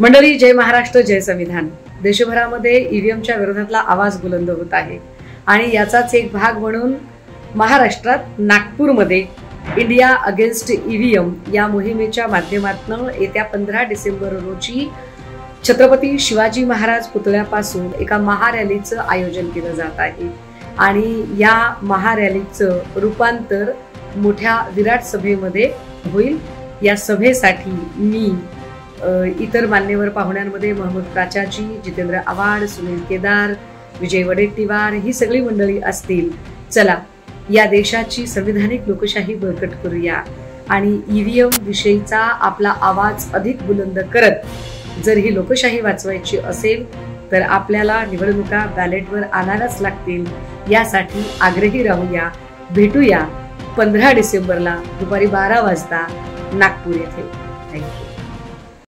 मंडळी, जय महाराष्ट्र, जय संविधान. देशभरामध्ये ईव्हीएमच्या विरोधातला आवाज बुलंद होत आहे आणि याचाच एक भाग म्हणून महाराष्ट्रात नागपूरमध्ये इंडिया अगेन्स्ट ईव्हीएम या मोहिमेच्या माध्यमातून येत्या 15 डिसेंबर रोजी छत्रपती शिवाजी महाराज पुतळ्यापासून एका महारॅलीचं आयोजन केलं जात आहे आणि या महारॅलीचं रूपांतर मोठ्या विराट सभेमध्ये होईल. या सभेसाठी मी इतर मान्यवर पाहुण्यांमध्ये महमूद प्राचार्जी, जितेंद्र आव्हाड, सुनील केदार, विजय वडेट्टीवार ही सगळी मंडळी असतील. चला या देशाची संविधानिक लोकशाही बळकट करूया आणि ईव्हीएम विषयीचा आपला आवाज अधिक बुलंद करत जर ही लोकशाही वाचवायची असेल तर आपल्याला निवडणुका बॅलेटवर आणाव्याच लागतील. यासाठी आग्रही राहूया. भेटूया 15 डिसेंबरला दुपारी 12 वाजता नागपूर येथे. थँक्यू.